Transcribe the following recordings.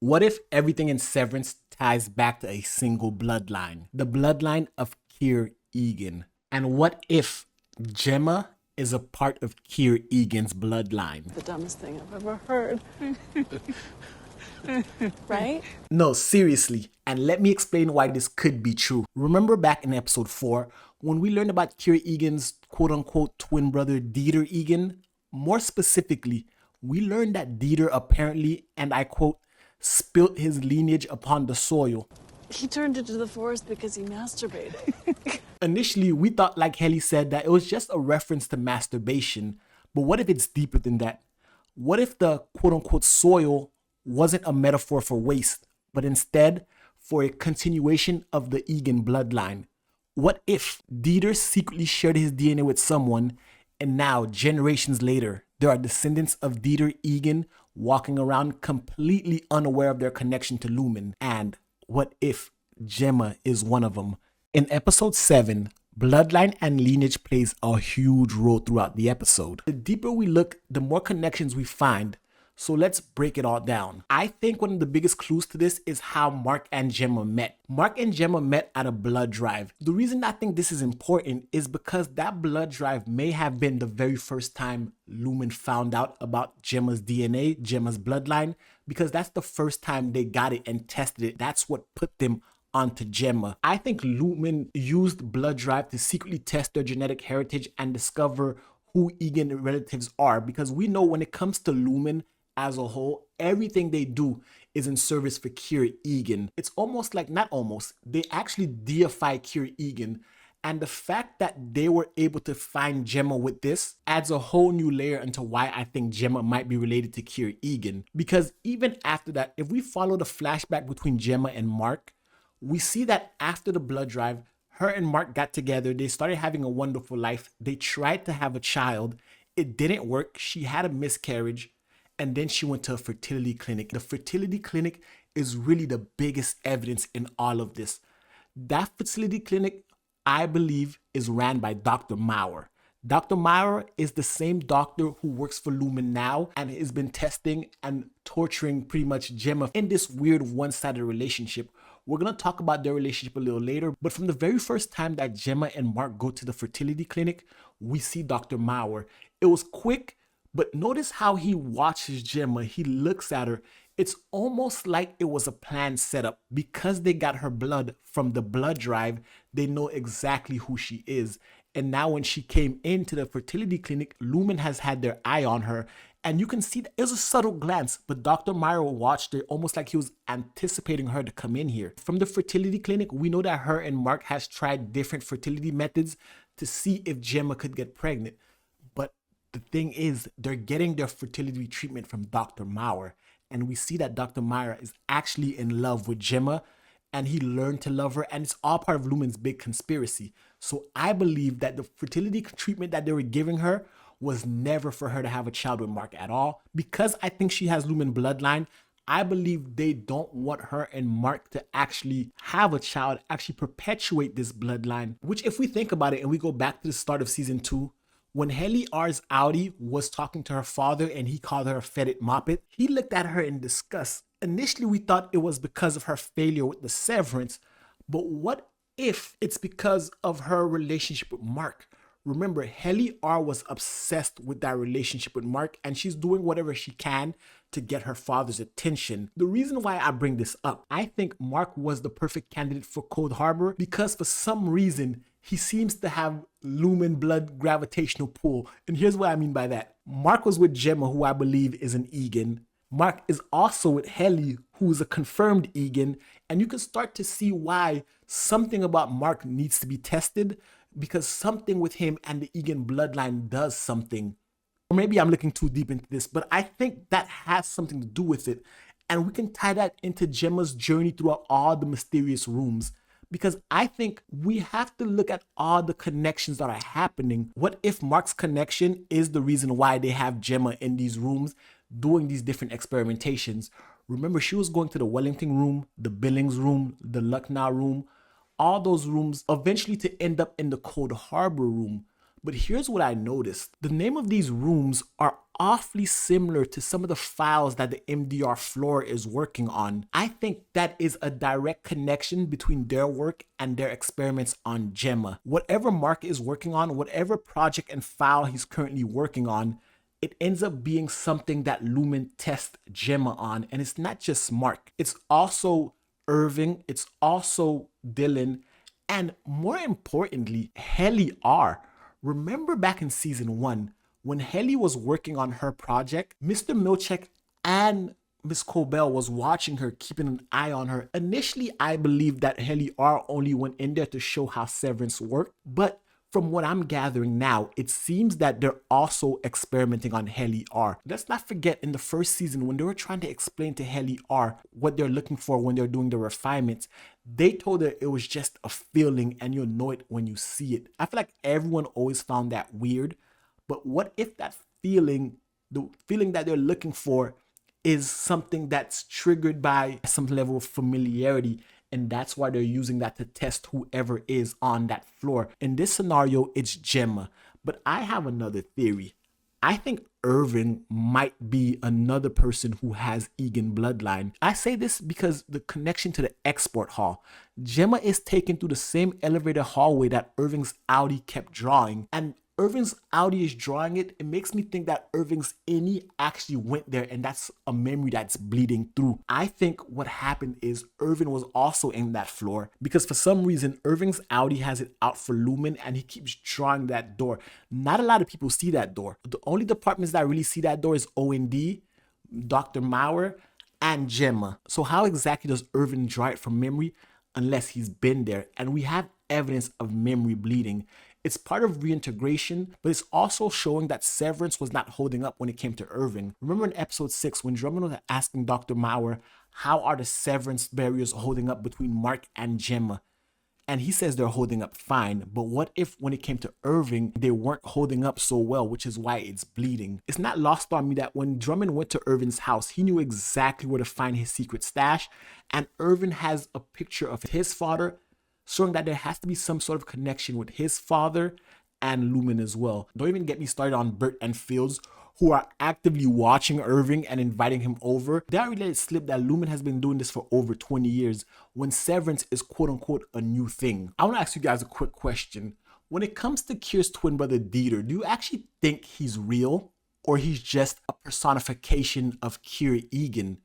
What if everything in Severance ties back to a single bloodline? The bloodline of Kier Eagan. And what if Gemma is a part of Kier Eagan's bloodline? The dumbest thing I've ever heard. Right? No, seriously. And let me explain why this could be true. Remember back in episode 4 when we learned about Kier Eagan's quote unquote twin brother Dieter Egan? More specifically, we learned that Dieter apparently, and I quote, spilt his lineage upon the soil. He turned into the forest because he masturbated. Initially, we thought, like Helly said, that it was just a reference to masturbation. But what if it's deeper than that? What if the quote-unquote soil wasn't a metaphor for waste, but instead for a continuation of the Egan bloodline? What if Dieter secretly shared his DNA with someone, and now, generations later, there are descendants of Dieter Egan walking around completely unaware of their connection to Lumen? And what if Gemma is one of them? In episode 7, bloodline and lineage plays a huge role throughout the episode. The deeper we look, the more connections we find. So let's break it all down. I think one of the biggest clues to this is how Mark and Gemma met. Mark and Gemma met at a blood drive. The reason I think this is important is because that blood drive may have been the very first time Lumen found out about Gemma's DNA, Gemma's bloodline, because that's the first time they got it and tested it. That's what put them onto Gemma. I think Lumen used blood drive to secretly test their genetic heritage and discover who Egan relatives are, because we know when it comes to Lumen as a whole, everything they do is in service for Kier Egan. It's almost like, not almost, they actually deify Kier Egan. And the fact that they were able to find Gemma with this adds a whole new layer into why I think Gemma might be related to Kier Egan. Because even after that, if we follow the flashback between Gemma and Mark, we see that after the blood drive, her and Mark got together, they started having a wonderful life. They tried to have a child. It didn't work. She had a miscarriage. And then she went to a fertility clinic. The fertility clinic is really the biggest evidence in all of this. That fertility clinic, I believe, is ran by Dr. Maurer. Dr. Maurer is the same doctor who works for Lumen now and has been testing and torturing pretty much Gemma in this weird one-sided relationship. We're going to talk about their relationship a little later, but from the very first time that Gemma and Mark go to the fertility clinic, we see Dr. Maurer. It was quick, but notice how he watches Gemma. He looks at her. It's almost like it was a planned setup. Because they got her blood from the blood drive, they know exactly who she is. And now when she came into the fertility clinic, Lumen has had their eye on her. And you can see that it was a subtle glance, but Dr. Myra watched her almost like he was anticipating her to come in here. From the fertility clinic, we know that her and Mark has tried different fertility methods to see if Gemma could get pregnant. But the thing is, they're getting their fertility treatment from Dr. Maurer. And we see that Dr. Maurer is actually in love with Gemma, and he learned to love her, and it's all part of Lumen's big conspiracy. So I believe that the fertility treatment that they were giving her was never for her to have a child with Mark at all. Because I think she has Lumen bloodline, I believe they don't want her and Mark to actually have a child, actually perpetuate this bloodline. Which, if we think about it and we go back to the start of season 2, when Helly R's Audi was talking to her father and he called her a fetid moppet, he looked at her in disgust. Initially, we thought it was because of her failure with the Severance, but what if it's because of her relationship with Mark? Remember, Helly R was obsessed with that relationship with Mark, and she's doing whatever she can to get her father's attention. The reason why I bring this up, I think Mark was the perfect candidate for Cold Harbor because for some reason, he seems to have Lumen blood gravitational pull. And here's what I mean by that. Mark was with Gemma, who I believe is an Egan. Mark is also with Helly, who is a confirmed Egan. And you can start to see why something about Mark needs to be tested, because something with him and the Egan bloodline does something. Or maybe I'm looking too deep into this, but I think that has something to do with it. And we can tie that into Gemma's journey throughout all the mysterious rooms. Because I think we have to look at all the connections that are happening. What if Mark's connection is the reason why they have Gemma in these rooms doing these different experimentations? Remember, she was going to the Wellington room, the Billings room, the Lucknow room, all those rooms eventually to end up in the Cold Harbor room. But here's what I noticed. The name of these rooms are awfully similar to some of the files that the MDR floor is working on. I think that is a direct connection between their work and their experiments on Gemma. Whatever Mark is working on, whatever project and file he's currently working on, it ends up being something that Lumen tests Gemma on. And it's not just Mark. It's also Irving. It's also Dylan. And more importantly, Helly R. Remember back in season 1, when Helly was working on her project, Mr. Milchek and Miss Cobell was watching her, keeping an eye on her. Initially, I believed that Helly R only went in there to show how Severance worked, but from what I'm gathering now, it seems that they're also experimenting on Helly R. Let's not forget, in the first season, when they were trying to explain to Helly R what they're looking for when they're doing the refinements, they told her it was just a feeling and you'll know it when you see it. I feel like everyone always found that weird, but what if that feeling, the feeling that they're looking for, is something that's triggered by some level of familiarity, and that's why they're using that to test whoever is on that floor. In this scenario, it's Gemma. But I have another theory. I think Irving might be another person who has Egan bloodline. I say this because the connection to the export hall. Gemma is taken through the same elevator hallway that Irving's Audi kept drawing, and Irving's Audi is drawing it. It makes me think that Irving's innie actually went there, and that's a memory that's bleeding through. I think what happened is Irving was also in that floor because for some reason Irving's Audi has it out for Lumen and he keeps drawing that door. Not a lot of people see that door. The only departments that really see that door is O&D, Dr. Maurer, and Gemma. So how exactly does Irving draw it from memory unless he's been there? And we have evidence of memory bleeding. It's part of reintegration, but it's also showing that Severance was not holding up when it came to Irving. Remember in episode 6 when Drummond was asking Dr. Maurer, how are the Severance barriers holding up between Mark and Gemma? And he says they're holding up fine, but what if when it came to Irving, they weren't holding up so well, which is why it's bleeding? It's not lost on me that when Drummond went to Irving's house, he knew exactly where to find his secret stash, and Irving has a picture of his father, showing that there has to be some sort of connection with his father and Lumen as well. Don't even get me started on Bert and Fields, who are actively watching Irving and inviting him over. They already let it slip that Lumen has been doing this for over 20 years when Severance is quote unquote a new thing. I want to ask you guys a quick question. When it comes to Kier's twin brother Dieter, do you actually think he's real or he's just a personification of Kier Eagan?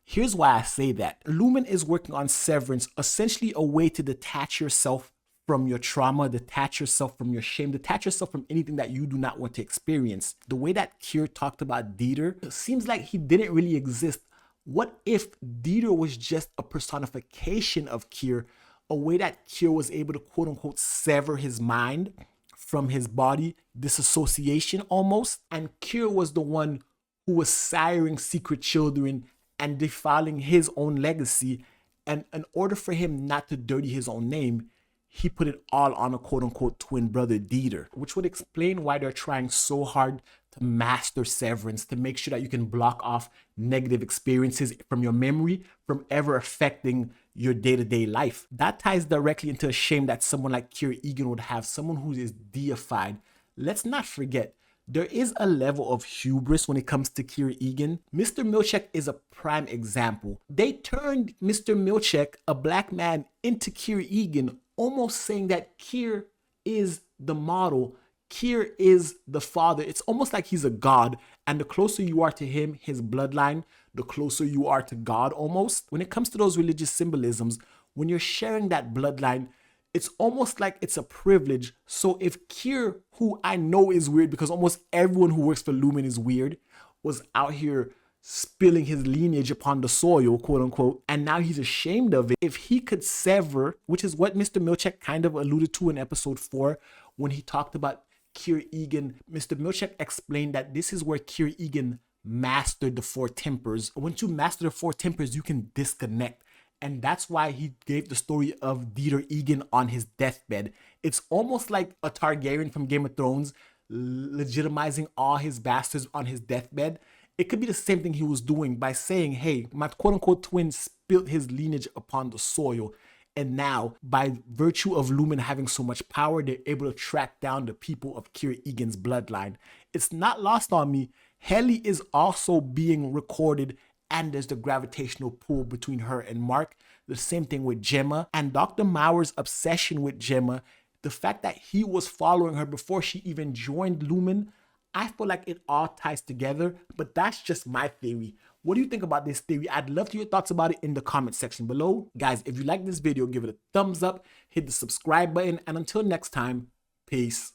Here's why I say that. Lumen is working on Severance, essentially a way to detach yourself from your trauma, detach yourself from your shame, detach yourself from anything that you do not want to experience. The way that Kier talked about Dieter, it seems like he didn't really exist. What if Dieter was just a personification of Kier, a way that Kier was able to quote unquote sever his mind from his body, disassociation almost, and Kier was the one who was siring secret children and defiling his own legacy, and in order for him not to dirty his own name, he put it all on a quote-unquote twin brother Dieter, which would explain why they're trying so hard to master Severance, to make sure that you can block off negative experiences from your memory from ever affecting your day-to-day life. That ties directly into a shame that someone like Kier Eagan would have, someone who is deified. Let's not forget, there is a level of hubris when it comes to Kier Eagan. Mr. Milchek is a prime example. They turned Mr. Milchek, a black man, into Kier Eagan, almost saying that Kier is the model, Kier is the father. It's almost like he's a god, and the closer you are to him, his bloodline, the closer you are to God almost. When it comes to those religious symbolisms, when you're sharing that bloodline, it's almost like it's a privilege. So if Kier, who I know is weird because almost everyone who works for Lumen is weird, was out here spilling his lineage upon the soil, quote unquote, and now he's ashamed of it. If he could sever, which is what Mr. Milchek kind of alluded to in episode 4 when he talked about Kier Eagan, Mr. Milchek explained that this is where Kier Eagan mastered the 4 tempers. Once you master the 4 tempers, you can disconnect. And that's why he gave the story of Dieter Egan on his deathbed. It's almost like a Targaryen from Game of Thrones legitimizing all his bastards on his deathbed. It could be the same thing he was doing by saying, hey, my quote-unquote twin spilled his lineage upon the soil. And now, by virtue of Lumen having so much power, they're able to track down the people of Kier Eagan's bloodline. It's not lost on me, Helly is also being recorded, and there's the gravitational pull between her and Mark. The same thing with Gemma, and Dr. Mauer's obsession with Gemma, the fact that he was following her before she even joined Lumen. I feel like it all ties together, but that's just my theory. What do you think about this theory? I'd love to hear your thoughts about it in the comment section below. Guys, if you like this video, give it a thumbs up, hit the subscribe button, and until next time, peace.